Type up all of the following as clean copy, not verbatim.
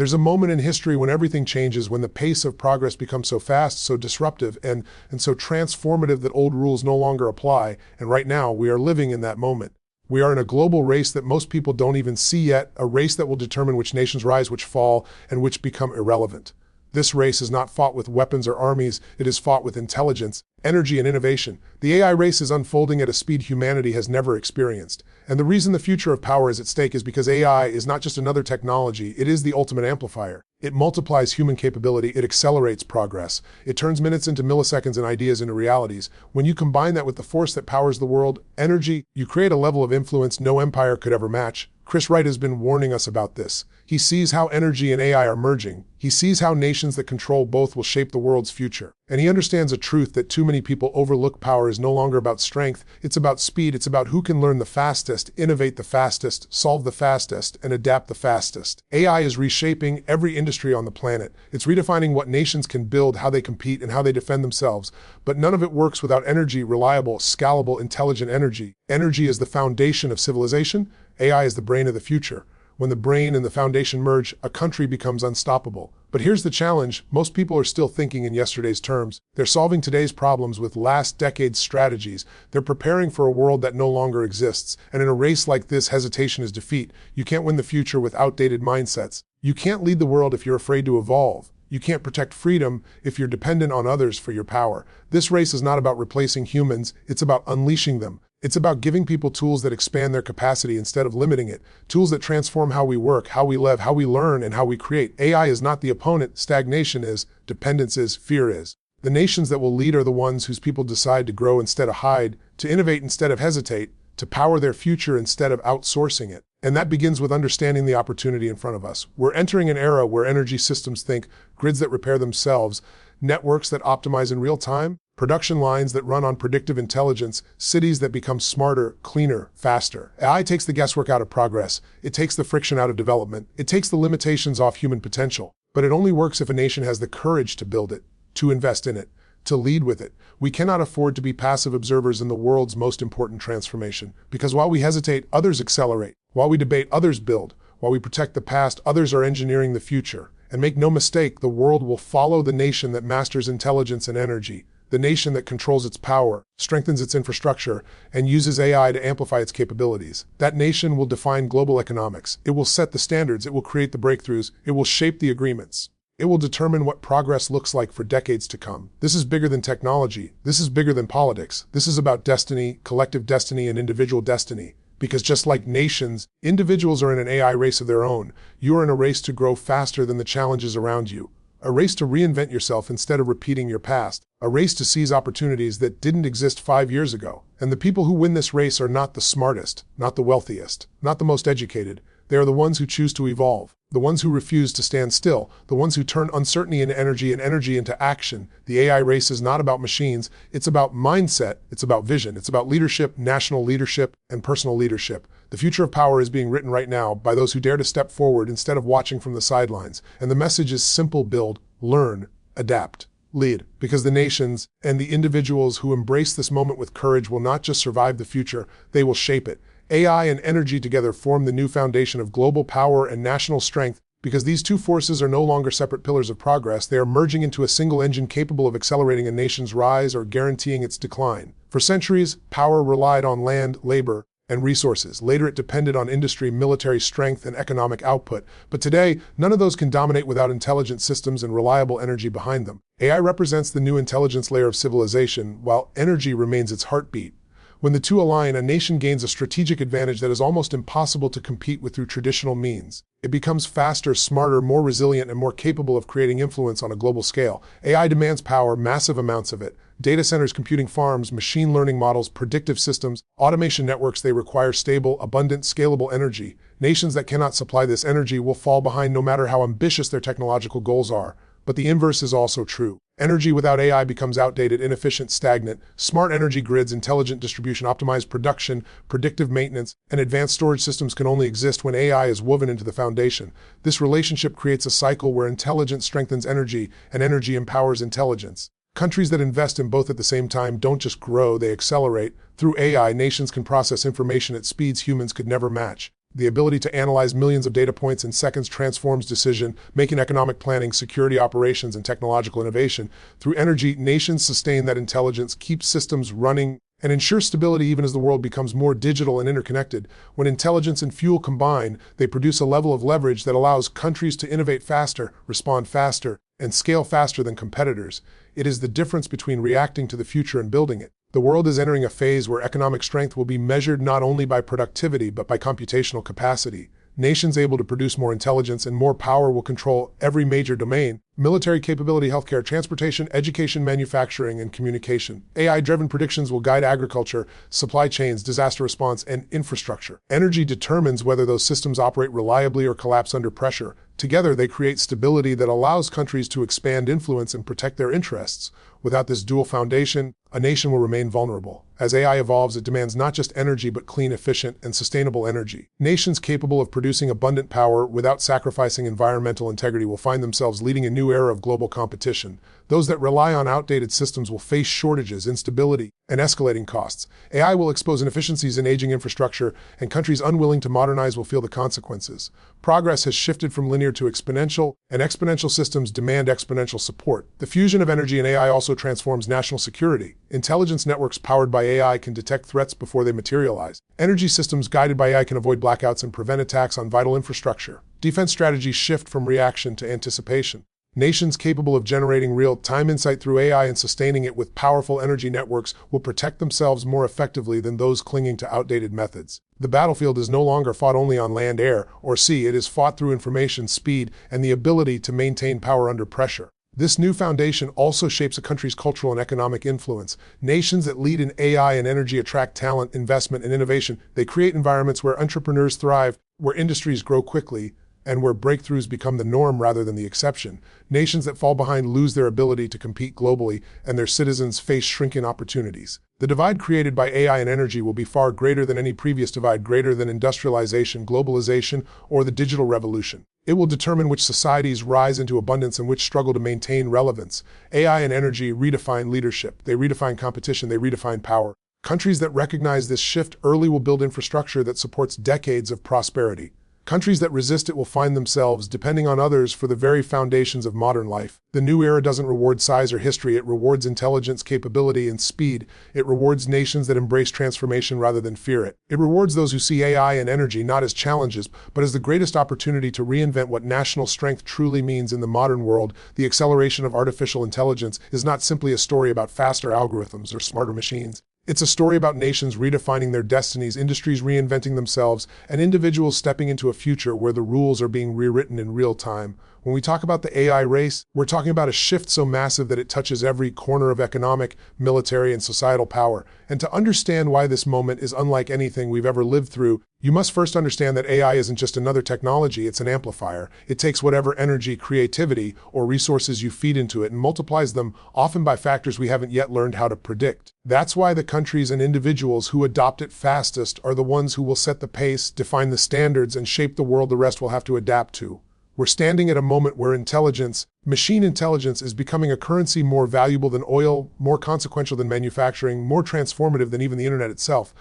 There's a moment in history when everything changes, when the pace of progress becomes so fast, so disruptive, and so transformative that old rules no longer apply, and right now we are living in that moment. We are in a global race that most people don't even see yet, a race that will determine which nations rise, which fall, and which become irrelevant. This race is not fought with weapons or armies, it is fought with intelligence, energy, and innovation. The AI race is unfolding at a speed humanity has never experienced. And the reason the future of power is at stake is because AI is not just another technology, it is the ultimate amplifier. It multiplies human capability, it accelerates progress. It turns minutes into milliseconds and ideas into realities. When you combine that with the force that powers the world, energy, you create a level of influence no empire could ever match. Chris Wright has been warning us about this. He sees how energy and AI are merging. He sees how nations that control both will shape the world's future. And he understands a truth that too many people overlook. Power is no longer about strength, it's about speed, it's about who can learn the fastest, innovate the fastest, solve the fastest, and adapt the fastest. AI is reshaping every industry on the planet. It's redefining what nations can build, how they compete, and how they defend themselves. But none of it works without energy, reliable, scalable, intelligent energy. Energy is the foundation of civilization. AI is the brain of the future. When the brain and the foundation merge, a country becomes unstoppable. But here's the challenge. Most people are still thinking in yesterday's terms. They're solving today's problems with last decade's strategies. They're preparing for a world that no longer exists. And in a race like this, hesitation is defeat. You can't win the future with outdated mindsets. You can't lead the world if you're afraid to evolve. You can't protect freedom if you're dependent on others for your power. This race is not about replacing humans, it's about unleashing them. It's about giving people tools that expand their capacity instead of limiting it, tools that transform how we work, how we live, how we learn, and how we create. AI is not the opponent, stagnation is, dependence is, fear is. The nations that will lead are the ones whose people decide to grow instead of hide, to innovate instead of hesitate, to power their future instead of outsourcing it. And that begins with understanding the opportunity in front of us. We're entering an era where energy systems think, grids that repair themselves, networks that optimize in real time, production lines that run on predictive intelligence, cities that become smarter, cleaner, faster. AI takes the guesswork out of progress. It takes the friction out of development. It takes the limitations off human potential. But it only works if a nation has the courage to build it, to invest in it, to lead with it. We cannot afford to be passive observers in the world's most important transformation. Because while we hesitate, others accelerate. While we debate, others build. While we protect the past, others are engineering the future. And make no mistake, the world will follow the nation that masters intelligence and energy. The nation that controls its power, strengthens its infrastructure, and uses AI to amplify its capabilities. That nation will define global economics. It will set the standards. It will create the breakthroughs. It will shape the agreements. It will determine what progress looks like for decades to come. This is bigger than technology. This is bigger than politics. This is about destiny, collective destiny, and individual destiny. Because just like nations, individuals are in an AI race of their own. You are in a race to grow faster than the challenges around you. A race to reinvent yourself instead of repeating your past. A race to seize opportunities that didn't exist 5 years ago. And the people who win this race are not the smartest, not the wealthiest, not the most educated. They are the ones who choose to evolve, the ones who refuse to stand still, the ones who turn uncertainty into energy and energy into action. The AI race is not about machines, it's about mindset, it's about vision, it's about leadership, national leadership, and personal leadership. The future of power is being written right now by those who dare to step forward instead of watching from the sidelines. And the message is simple: build, learn, adapt, lead. Because the nations and the individuals who embrace this moment with courage will not just survive the future, they will shape it. AI and energy together form the new foundation of global power and national strength. Because these two forces are no longer separate pillars of progress, they are merging into a single engine capable of accelerating a nation's rise or guaranteeing its decline. For centuries, power relied on land, labor, and resources. Later, it depended on industry, military strength, and economic output. But today, none of those can dominate without intelligent systems and reliable energy behind them. AI represents the new intelligence layer of civilization, while energy remains its heartbeat. When the two align, a nation gains a strategic advantage that is almost impossible to compete with through traditional means. It becomes faster, smarter, more resilient, and more capable of creating influence on a global scale. AI demands power, massive amounts of it. Data centers, computing farms, machine learning models, predictive systems, automation networks, they require stable, abundant, scalable energy. Nations that cannot supply this energy will fall behind no matter how ambitious their technological goals are. But the inverse is also true. Energy without AI becomes outdated, inefficient, stagnant. Smart energy grids, intelligent distribution, optimized production, predictive maintenance, and advanced storage systems can only exist when AI is woven into the foundation. This relationship creates a cycle where intelligence strengthens energy, and energy empowers intelligence. Countries that invest in both at the same time don't just grow, they accelerate. Through AI, nations can process information at speeds humans could never match. The ability to analyze millions of data points in seconds transforms decision-making, economic planning, security operations, and technological innovation. Through energy, nations sustain that intelligence, keep systems running, and ensure stability even as the world becomes more digital and interconnected. When intelligence and fuel combine, they produce a level of leverage that allows countries to innovate faster, respond faster, and scale faster than competitors. It is the difference between reacting to the future and building it. The world is entering a phase where economic strength will be measured not only by productivity but by computational capacity. Nations able to produce more intelligence and more power will control every major domain: military capability, healthcare, transportation, education, manufacturing, and communication. AI-driven predictions will guide agriculture, supply chains, disaster response, and infrastructure. Energy determines whether those systems operate reliably or collapse under pressure. Together, they create stability that allows countries to expand influence and protect their interests. Without this dual foundation, a nation will remain vulnerable. As AI evolves, it demands not just energy but clean, efficient, and sustainable energy. Nations capable of producing abundant power without sacrificing environmental integrity will find themselves leading a new era of global competition. Those that rely on outdated systems will face shortages, instability, and escalating costs. AI will expose inefficiencies in aging infrastructure, and countries unwilling to modernize will feel the consequences. Progress has shifted from linear to exponential, and exponential systems demand exponential support. The fusion of energy and AI also transforms national security. Intelligence networks powered by AI can detect threats before they materialize. Energy systems guided by AI can avoid blackouts and prevent attacks on vital infrastructure. Defense strategies shift from reaction to anticipation. Nations capable of generating real-time insight through AI and sustaining it with powerful energy networks will protect themselves more effectively than those clinging to outdated methods. The battlefield is no longer fought only on land, air, or sea. It is fought through information, speed, and the ability to maintain power under pressure. This new foundation also shapes a country's cultural and economic influence. Nations that lead in AI and energy attract talent, investment, and innovation. They create environments where entrepreneurs thrive, where industries grow quickly, and where breakthroughs become the norm rather than the exception. Nations that fall behind lose their ability to compete globally, and their citizens face shrinking opportunities. The divide created by AI and energy will be far greater than any previous divide, greater than industrialization, globalization, or the digital revolution. It will determine which societies rise into abundance and which struggle to maintain relevance. AI and energy redefine leadership. They redefine competition. They redefine power. Countries that recognize this shift early will build infrastructure that supports decades of prosperity. Countries that resist it will find themselves depending on others for the very foundations of modern life. The new era doesn't reward size or history. It rewards intelligence, capability, and speed. It rewards nations that embrace transformation rather than fear it. It rewards those who see AI and energy not as challenges, but as the greatest opportunity to reinvent what national strength truly means in the modern world. The acceleration of artificial intelligence is not simply a story about faster algorithms or smarter machines. It's a story about nations redefining their destinies, industries reinventing themselves, and individuals stepping into a future where the rules are being rewritten in real time. When we talk about the AI race, we're talking about a shift so massive that it touches every corner of economic, military, and societal power. And to understand why this moment is unlike anything we've ever lived through, you must first understand that AI isn't just another technology, it's an amplifier. It takes whatever energy, creativity, or resources you feed into it and multiplies them, often by factors we haven't yet learned how to predict. That's why the countries and individuals who adopt it fastest are the ones who will set the pace, define the standards, and shape the world the rest will have to adapt to. We're standing at a moment where intelligence, machine intelligence, is becoming a currency more valuable than oil, more consequential than manufacturing, more transformative than even the internet itself.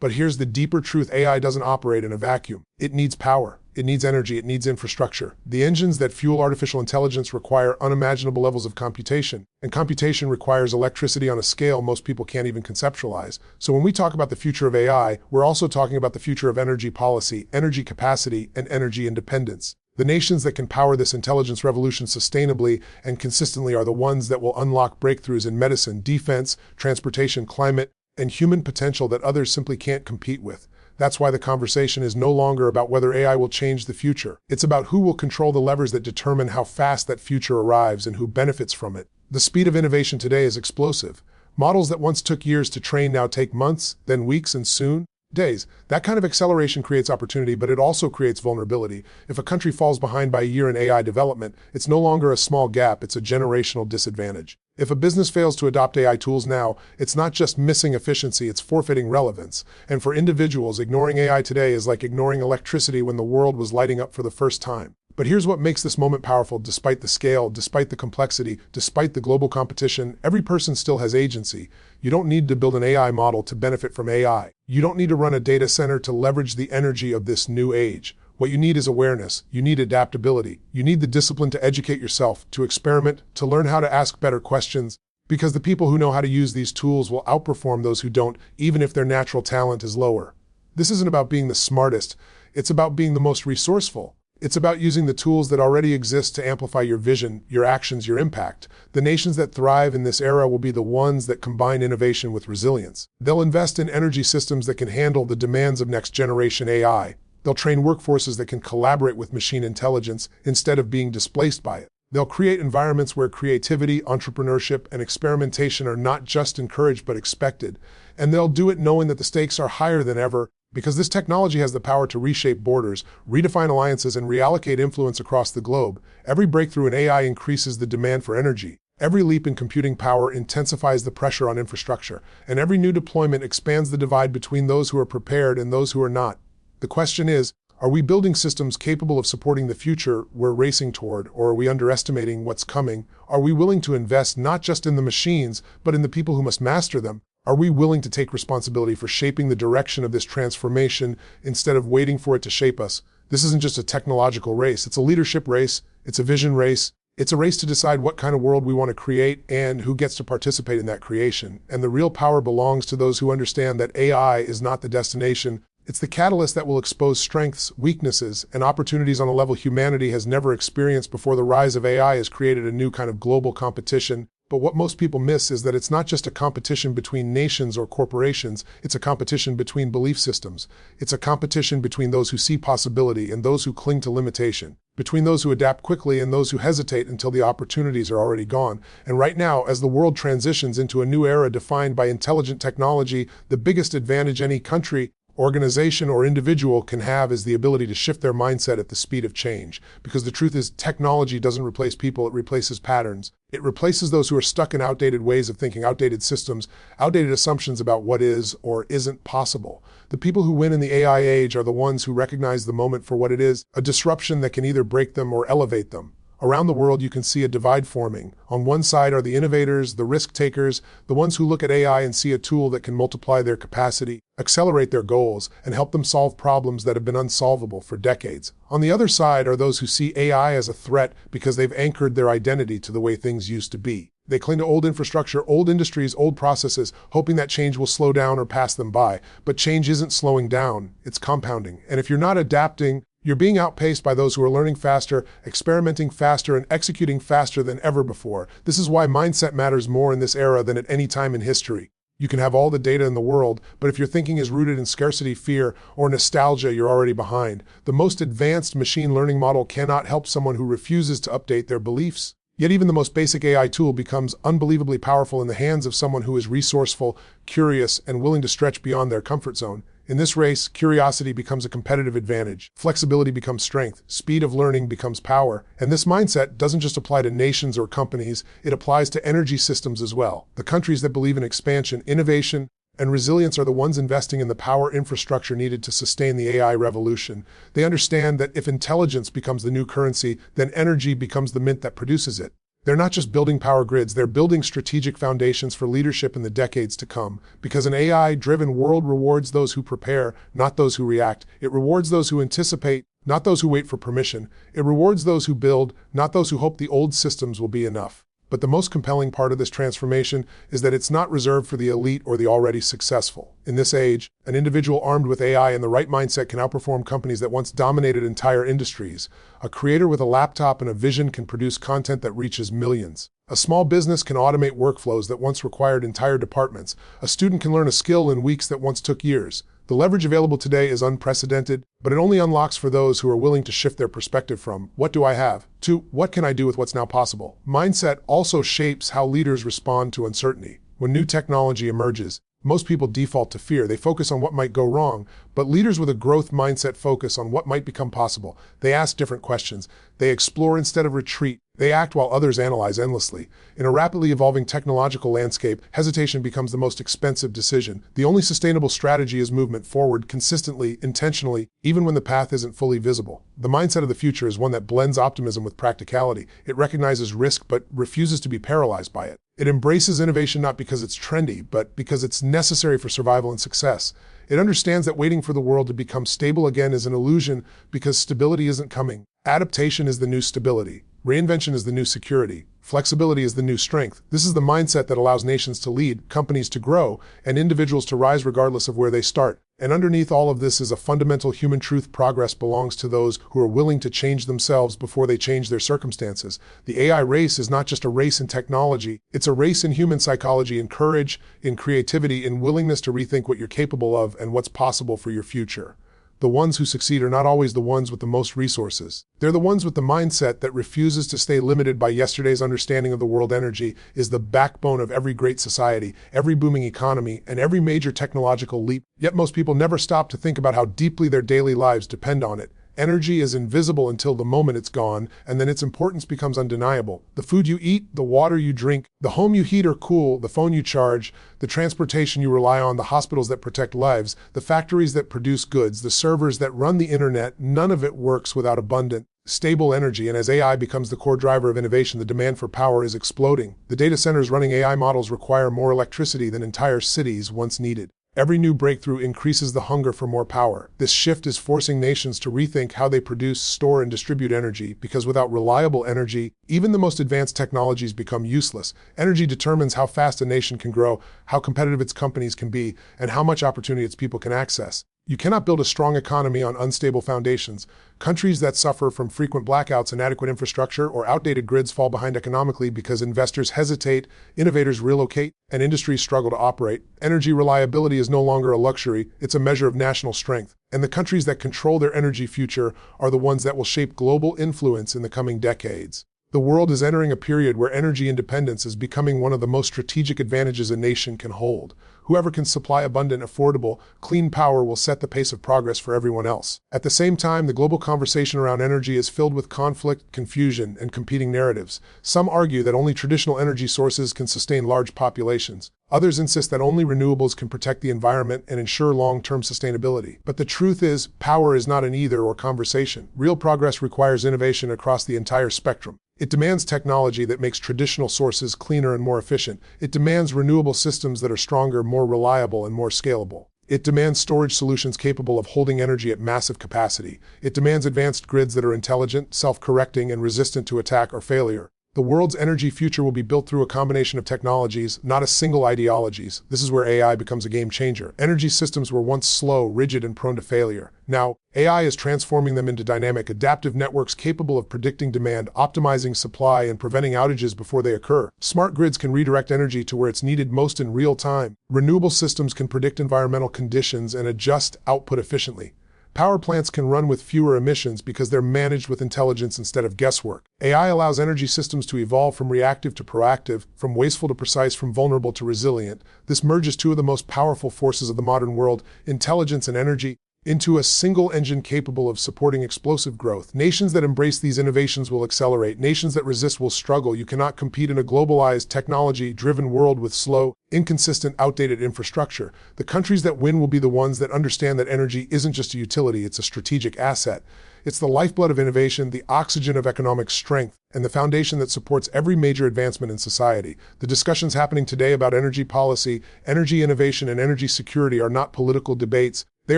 But here's the deeper truth: AI doesn't operate in a vacuum. It needs power. It needs energy. It needs infrastructure. The engines that fuel artificial intelligence require unimaginable levels of computation, and computation requires electricity on a scale most people can't even conceptualize. So when we talk about the future of AI, we're also talking about the future of energy policy, energy capacity, and energy independence. The nations that can power this intelligence revolution sustainably and consistently are the ones that will unlock breakthroughs in medicine, defense, transportation, climate, and human potential that others simply can't compete with. That's why the conversation is no longer about whether AI will change the future. It's about who will control the levers that determine how fast that future arrives and who benefits from it. The speed of innovation today is explosive. Models that once took years to train now take months, then weeks, and soon days. That kind of acceleration creates opportunity, but it also creates vulnerability. If a country falls behind by a year in AI development, it's no longer a small gap, it's a generational disadvantage. If a business fails to adopt AI tools now, it's not just missing efficiency, it's forfeiting relevance. And for individuals, ignoring AI today is like ignoring electricity when the world was lighting up for the first time. But here's what makes this moment powerful. Despite the scale, despite the complexity, despite the global competition, every person still has agency. You don't need to build an AI model to benefit from AI. You don't need to run a data center to leverage the energy of this new age. What you need is awareness. You need adaptability. You need the discipline to educate yourself, to experiment, to learn how to ask better questions, because the people who know how to use these tools will outperform those who don't, even if their natural talent is lower. This isn't about being the smartest. It's about being the most resourceful. It's about using the tools that already exist to amplify your vision, your actions, your impact. The nations that thrive in this era will be the ones that combine innovation with resilience. They'll invest in energy systems that can handle the demands of next-generation AI. They'll train workforces that can collaborate with machine intelligence instead of being displaced by it. They'll create environments where creativity, entrepreneurship, and experimentation are not just encouraged but expected. And they'll do it knowing that the stakes are higher than ever, because this technology has the power to reshape borders, redefine alliances, and reallocate influence across the globe. Every breakthrough in AI increases the demand for energy. Every leap in computing power intensifies the pressure on infrastructure. And every new deployment expands the divide between those who are prepared and those who are not. The question is, are we building systems capable of supporting the future we're racing toward, or are we underestimating what's coming? Are we willing to invest not just in the machines, but in the people who must master them? Are we willing to take responsibility for shaping the direction of this transformation instead of waiting for it to shape us? This isn't just a technological race. It's a leadership race. It's a vision race. It's a race to decide what kind of world we want to create and who gets to participate in that creation. And the real power belongs to those who understand that AI is not the destination. It's the catalyst that will expose strengths, weaknesses, and opportunities on a level humanity has never experienced before. The rise of AI has created a new kind of global competition. But what most people miss is that it's not just a competition between nations or corporations, it's a competition between belief systems. It's a competition between those who see possibility and those who cling to limitation, between those who adapt quickly and those who hesitate until the opportunities are already gone. And right now, as the world transitions into a new era defined by intelligent technology, the biggest advantage any country, organization, or individual can have is the ability to shift their mindset at the speed of change. Because the truth is, technology doesn't replace people, it replaces patterns. It replaces those who are stuck in outdated ways of thinking, outdated systems, outdated assumptions about what is or isn't possible. The people who win in the AI age are the ones who recognize the moment for what it is, a disruption that can either break them or elevate them. Around the world, you can see a divide forming. On one side are the innovators, the risk takers, the ones who look at AI and see a tool that can multiply their capacity, accelerate their goals, and help them solve problems that have been unsolvable for decades. On the other side are those who see AI as a threat because they've anchored their identity to the way things used to be. They cling to old infrastructure, old industries, old processes, hoping that change will slow down or pass them by. But change isn't slowing down, it's compounding. And if you're not adapting, you're being outpaced by those who are learning faster, experimenting faster, and executing faster than ever before. This is why mindset matters more in this era than at any time in history. You can have all the data in the world, but if your thinking is rooted in scarcity, fear, or nostalgia, you're already behind. The most advanced machine learning model cannot help someone who refuses to update their beliefs. Yet even the most basic AI tool becomes unbelievably powerful in the hands of someone who is resourceful, curious, and willing to stretch beyond their comfort zone. In this race, curiosity becomes a competitive advantage, flexibility becomes strength, speed of learning becomes power, and this mindset doesn't just apply to nations or companies, it applies to energy systems as well. The countries that believe in expansion, innovation, and resilience are the ones investing in the power infrastructure needed to sustain the AI revolution. They understand that if intelligence becomes the new currency, then energy becomes the mint that produces it. They're not just building power grids, they're building strategic foundations for leadership in the decades to come. Because an AI-driven world rewards those who prepare, not those who react. It rewards those who anticipate, not those who wait for permission. It rewards those who build, not those who hope the old systems will be enough. But the most compelling part of this transformation is that it's not reserved for the elite or the already successful. In this age, an individual armed with AI and the right mindset can outperform companies that once dominated entire industries. A creator with a laptop and a vision can produce content that reaches millions. A small business can automate workflows that once required entire departments. A student can learn a skill in weeks that once took years. The leverage available today is unprecedented, but it only unlocks for those who are willing to shift their perspective from, "What do I have?" to, "What can I do with what's now possible?" Mindset also shapes how leaders respond to uncertainty. When new technology emerges, most people default to fear. They focus on what might go wrong, but leaders with a growth mindset focus on what might become possible. They ask different questions. They explore instead of retreat. They act while others analyze endlessly. In a rapidly evolving technological landscape, hesitation becomes the most expensive decision. The only sustainable strategy is movement forward, consistently, intentionally, even when the path isn't fully visible. The mindset of the future is one that blends optimism with practicality. It recognizes risk but refuses to be paralyzed by it. It embraces innovation not because it's trendy, but because it's necessary for survival and success. It understands that waiting for the world to become stable again is an illusion because stability isn't coming. Adaptation is the new stability. Reinvention is the new security. Flexibility is the new strength. This is the mindset that allows nations to lead, companies to grow, and individuals to rise regardless of where they start. And underneath all of this is a fundamental human truth: progress belongs to those who are willing to change themselves before they change their circumstances. The AI race is not just a race in technology, it's a race in human psychology, in courage, in creativity, in willingness to rethink what you're capable of and what's possible for your future. The ones who succeed are not always the ones with the most resources. They're the ones with the mindset that refuses to stay limited by yesterday's understanding of the world. Energy is the backbone of every great society, every booming economy, and every major technological leap. Yet most people never stop to think about how deeply their daily lives depend on it. Energy is invisible until the moment it's gone, and then its importance becomes undeniable. The food you eat, the water you drink, the home you heat or cool, the phone you charge, the transportation you rely on, the hospitals that protect lives, the factories that produce goods, the servers that run the internet, none of it works without abundant, stable energy. And as AI becomes the core driver of innovation, the demand for power is exploding. The data centers running AI models require more electricity than entire cities once needed. Every new breakthrough increases the hunger for more power. This shift is forcing nations to rethink how they produce, store, and distribute energy, because without reliable energy, even the most advanced technologies become useless. Energy determines how fast a nation can grow, how competitive its companies can be, and how much opportunity its people can access. You cannot build a strong economy on unstable foundations. Countries that suffer from frequent blackouts, inadequate infrastructure, or outdated grids fall behind economically because investors hesitate, innovators relocate, and industries struggle to operate. Energy reliability is no longer a luxury, it's a measure of national strength. And the countries that control their energy future are the ones that will shape global influence in the coming decades. The world is entering a period where energy independence is becoming one of the most strategic advantages a nation can hold. Whoever can supply abundant, affordable, clean power will set the pace of progress for everyone else. At the same time, the global conversation around energy is filled with conflict, confusion, and competing narratives. Some argue that only traditional energy sources can sustain large populations. Others insist that only renewables can protect the environment and ensure long-term sustainability. But the truth is, power is not an either-or conversation. Real progress requires innovation across the entire spectrum. It demands technology that makes traditional sources cleaner and more efficient. It demands renewable systems that are stronger, more reliable, and more scalable. It demands storage solutions capable of holding energy at massive capacity. It demands advanced grids that are intelligent, self-correcting, and resistant to attack or failure. The world's energy future will be built through a combination of technologies, not a single ideologies. This is where AI becomes a game changer. Energy systems were once slow, rigid, and prone to failure. Now, AI is transforming them into dynamic, adaptive networks capable of predicting demand, optimizing supply, and preventing outages before they occur. Smart grids can redirect energy to where it's needed most in real time. Renewable systems can predict environmental conditions and adjust output efficiently. Power plants can run with fewer emissions because they're managed with intelligence instead of guesswork. AI allows energy systems to evolve from reactive to proactive, from wasteful to precise, from vulnerable to resilient. This merges two of the most powerful forces of the modern world, intelligence and energy, into a single engine capable of supporting explosive growth. Nations that embrace these innovations will accelerate. Nations that resist will struggle. You cannot compete in a globalized, technology-driven world with slow, inconsistent, outdated infrastructure. The countries that win will be the ones that understand that energy isn't just a utility, it's a strategic asset. It's the lifeblood of innovation, the oxygen of economic strength, and the foundation that supports every major advancement in society. The discussions happening today about energy policy, energy innovation, and energy security are not political debates. They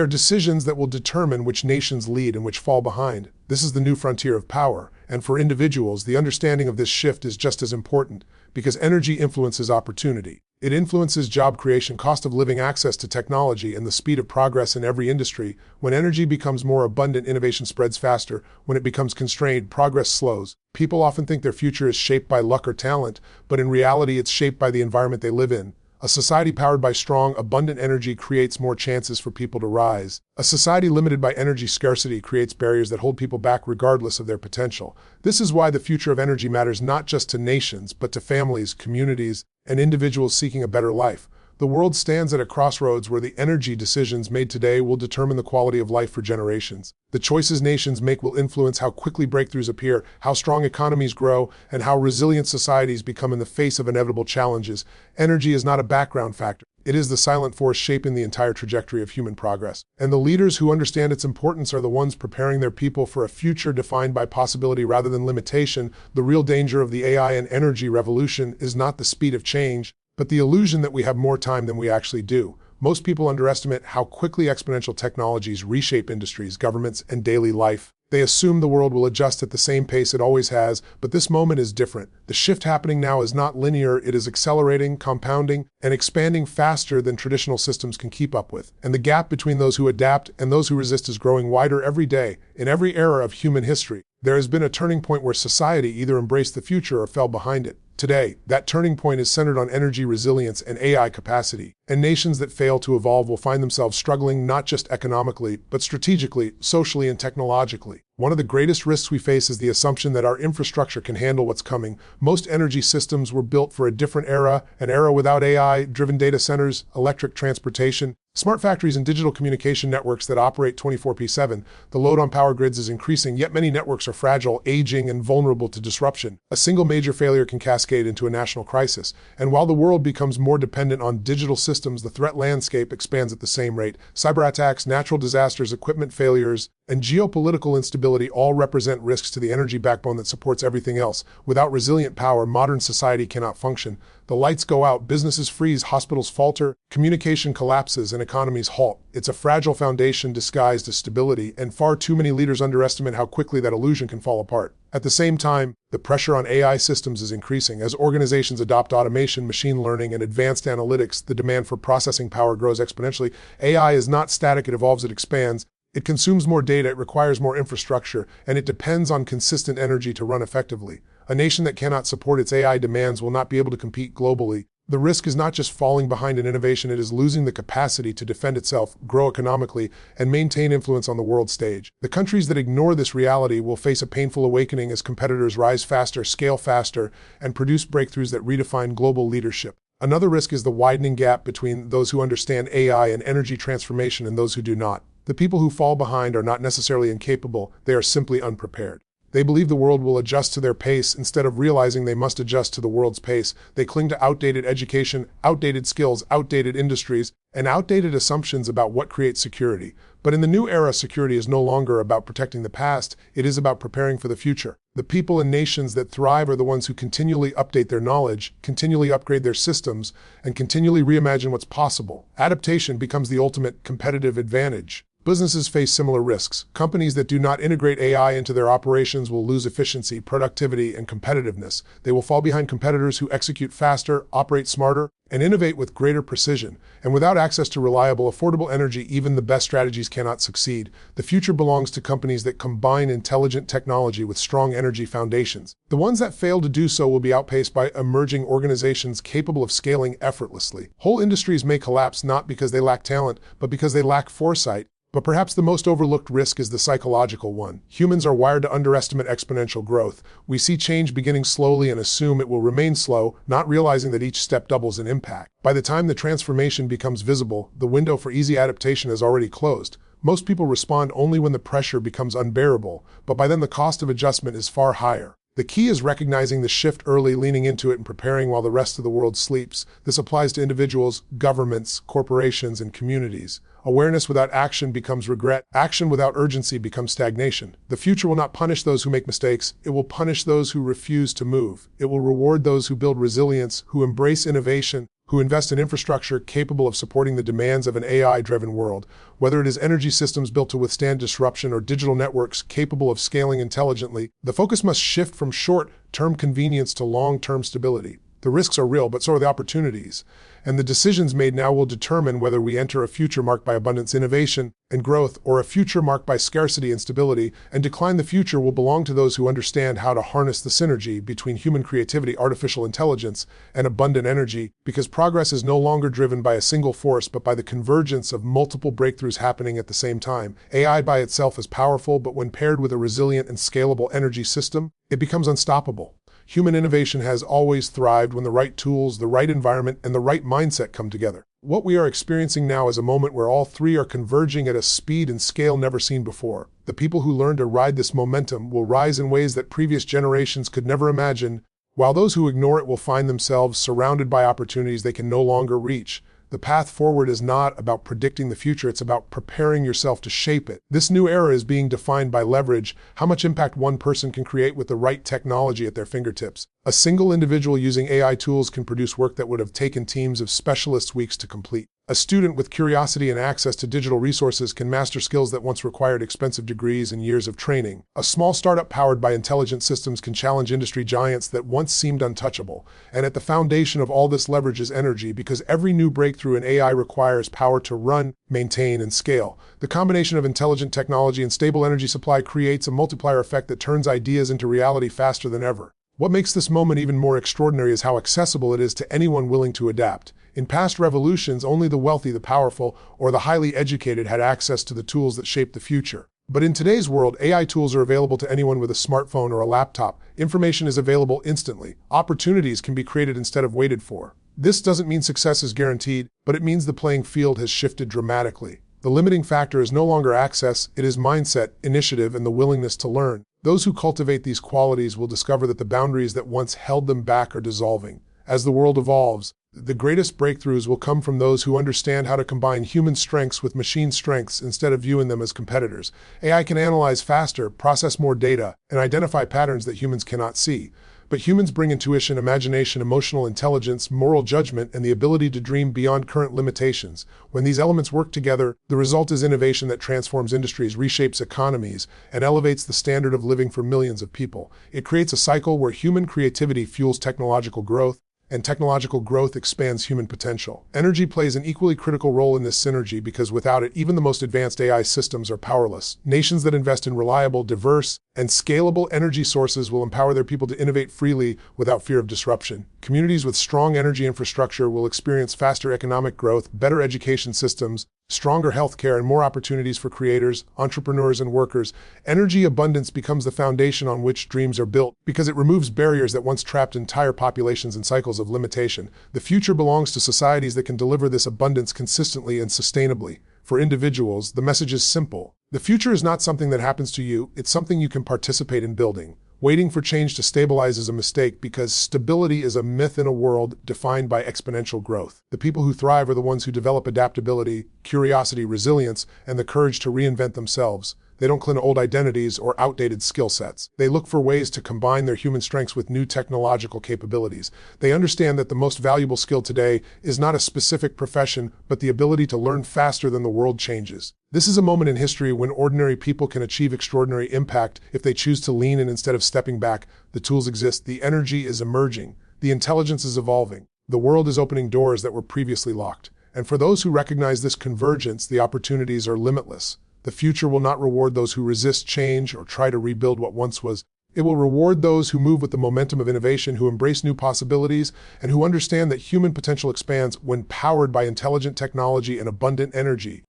are decisions that will determine which nations lead and which fall behind. This is the new frontier of power, and for individuals, the understanding of this shift is just as important, because energy influences opportunity. It influences job creation, cost of living, access to technology, and the speed of progress in every industry. When energy becomes more abundant, innovation spreads faster. When it becomes constrained, progress slows. People often think their future is shaped by luck or talent, but in reality, it's shaped by the environment they live in. A society powered by strong, abundant energy creates more chances for people to rise. A society limited by energy scarcity creates barriers that hold people back regardless of their potential. This is why the future of energy matters not just to nations, but to families, communities, and individuals seeking a better life. The world stands at a crossroads where the energy decisions made today will determine the quality of life for generations. The choices nations make will influence how quickly breakthroughs appear, how strong economies grow, and how resilient societies become in the face of inevitable challenges. Energy is not a background factor. It is the silent force shaping the entire trajectory of human progress. And the leaders who understand its importance are the ones preparing their people for a future defined by possibility rather than limitation. The real danger of the AI and energy revolution is not the speed of change, but the illusion that we have more time than we actually do. Most people underestimate how quickly exponential technologies reshape industries, governments, and daily life. They assume the world will adjust at the same pace it always has, but this moment is different. The shift happening now is not linear, it is accelerating, compounding, and expanding faster than traditional systems can keep up with. And the gap between those who adapt and those who resist is growing wider every day, in every era of human history. There has been a turning point where society either embraced the future or fell behind it. Today, that turning point is centered on energy resilience and AI capacity, and nations that fail to evolve will find themselves struggling not just economically, but strategically, socially, and technologically. One of the greatest risks we face is the assumption that our infrastructure can handle what's coming. Most energy systems were built for a different era, an era without AI-driven data centers, electric transportation, smart factories, and digital communication networks that operate 24/7. The load on power grids is increasing, yet many networks are fragile, aging, and vulnerable to disruption. A single major failure can cascade into a national crisis. And while the world becomes more dependent on digital systems, the threat landscape expands at the same rate. Cyber attacks, natural disasters, equipment failures, and geopolitical instability all represent risks to the energy backbone that supports everything else. Without resilient power, modern society cannot function. The lights go out, businesses freeze, hospitals falter, communication collapses, and economies halt. It's a fragile foundation disguised as stability, and far too many leaders underestimate how quickly that illusion can fall apart. At the same time, the pressure on AI systems is increasing. As organizations adopt automation, machine learning, and advanced analytics, the demand for processing power grows exponentially. AI is not static, it evolves, it expands. It consumes more data, it requires more infrastructure, and it depends on consistent energy to run effectively. A nation that cannot support its AI demands will not be able to compete globally. The risk is not just falling behind in innovation, it is losing the capacity to defend itself, grow economically, and maintain influence on the world stage. The countries that ignore this reality will face a painful awakening as competitors rise faster, scale faster, and produce breakthroughs that redefine global leadership. Another risk is the widening gap between those who understand AI and energy transformation and those who do not. The people who fall behind are not necessarily incapable, they are simply unprepared. They believe the world will adjust to their pace instead of realizing they must adjust to the world's pace. They cling to outdated education, outdated skills, outdated industries, and outdated assumptions about what creates security. But in the new era, security is no longer about protecting the past, it is about preparing for the future. The people and nations that thrive are the ones who continually update their knowledge, continually upgrade their systems, and continually reimagine what's possible. Adaptation becomes the ultimate competitive advantage. Businesses face similar risks. Companies that do not integrate AI into their operations will lose efficiency, productivity, and competitiveness. They will fall behind competitors who execute faster, operate smarter, and innovate with greater precision. And without access to reliable, affordable energy, even the best strategies cannot succeed. The future belongs to companies that combine intelligent technology with strong energy foundations. The ones that fail to do so will be outpaced by emerging organizations capable of scaling effortlessly. Whole industries may collapse not because they lack talent, but because they lack foresight. But perhaps the most overlooked risk is the psychological one. Humans are wired to underestimate exponential growth. We see change beginning slowly and assume it will remain slow, not realizing that each step doubles in impact. By the time the transformation becomes visible, the window for easy adaptation is already closed. Most people respond only when the pressure becomes unbearable, but by then the cost of adjustment is far higher. The key is recognizing the shift early, leaning into it, and preparing while the rest of the world sleeps. This applies to individuals, governments, corporations, and communities. Awareness without action becomes regret. Action without urgency becomes stagnation. The future will not punish those who make mistakes. It will punish those who refuse to move. It will reward those who build resilience, who embrace innovation, who invest in infrastructure capable of supporting the demands of an AI-driven world. Whether it is energy systems built to withstand disruption or digital networks capable of scaling intelligently, the focus must shift from short-term convenience to long-term stability. The risks are real, but so are the opportunities. And the decisions made now will determine whether we enter a future marked by abundance, innovation, and growth, or a future marked by scarcity and stability, and decline. The future will belong to those who understand how to harness the synergy between human creativity, artificial intelligence, and abundant energy, because progress is no longer driven by a single force, but by the convergence of multiple breakthroughs happening at the same time. AI by itself is powerful, but when paired with a resilient and scalable energy system, it becomes unstoppable. Human innovation has always thrived when the right tools, the right environment, and the right mindset come together. What we are experiencing now is a moment where all three are converging at a speed and scale never seen before. The people who learn to ride this momentum will rise in ways that previous generations could never imagine, while those who ignore it will find themselves surrounded by opportunities they can no longer reach. The path forward is not about predicting the future, it's about preparing yourself to shape it. This new era is being defined by leverage, how much impact one person can create with the right technology at their fingertips. A single individual using AI tools can produce work that would have taken teams of specialists weeks to complete. A student with curiosity and access to digital resources can master skills that once required expensive degrees and years of training. A small startup powered by intelligent systems can challenge industry giants that once seemed untouchable. And at the foundation of all this leverage is energy, because every new breakthrough in AI requires power to run, maintain, and scale. The combination of intelligent technology and stable energy supply creates a multiplier effect that turns ideas into reality faster than ever. What makes this moment even more extraordinary is how accessible it is to anyone willing to adapt. In past revolutions, only the wealthy, the powerful, or the highly educated had access to the tools that shape the future. But in today's world, AI tools are available to anyone with a smartphone or a laptop. Information is available instantly. Opportunities can be created instead of waited for. This doesn't mean success is guaranteed, but it means the playing field has shifted dramatically. The limiting factor is no longer access, it is mindset, initiative, and the willingness to learn. Those who cultivate these qualities will discover that the boundaries that once held them back are dissolving. As the world evolves, the greatest breakthroughs will come from those who understand how to combine human strengths with machine strengths instead of viewing them as competitors. AI can analyze faster, process more data, and identify patterns that humans cannot see. But humans bring intuition, imagination, emotional intelligence, moral judgment, and the ability to dream beyond current limitations. When these elements work together, the result is innovation that transforms industries, reshapes economies, and elevates the standard of living for millions of people. It creates a cycle where human creativity fuels technological growth, and technological growth expands human potential. Energy plays an equally critical role in this synergy because without it, even the most advanced AI systems are powerless. Nations that invest in reliable, diverse, and scalable energy sources will empower their people to innovate freely without fear of disruption. Communities with strong energy infrastructure will experience faster economic growth, better education systems, stronger healthcare, and more opportunities for creators, entrepreneurs, and workers. Energy abundance becomes the foundation on which dreams are built because it removes barriers that once trapped entire populations in cycles of limitation. The future belongs to societies that can deliver this abundance consistently and sustainably. For individuals, the message is simple. The future is not something that happens to you, it's something you can participate in building. Waiting for change to stabilize is a mistake because stability is a myth in a world defined by exponential growth. The people who thrive are the ones who develop adaptability, curiosity, resilience, and the courage to reinvent themselves. They don't cling to old identities or outdated skill sets. They look for ways to combine their human strengths with new technological capabilities. They understand that the most valuable skill today is not a specific profession, but the ability to learn faster than the world changes. This is a moment in history when ordinary people can achieve extraordinary impact if they choose to lean in instead of stepping back. The tools exist, the energy is emerging, the intelligence is evolving. The world is opening doors that were previously locked. And for those who recognize this convergence, the opportunities are limitless. The future will not reward those who resist change or try to rebuild what once was. It will reward those who move with the momentum of innovation, who embrace new possibilities, and who understand that human potential expands when powered by intelligent technology and abundant energy.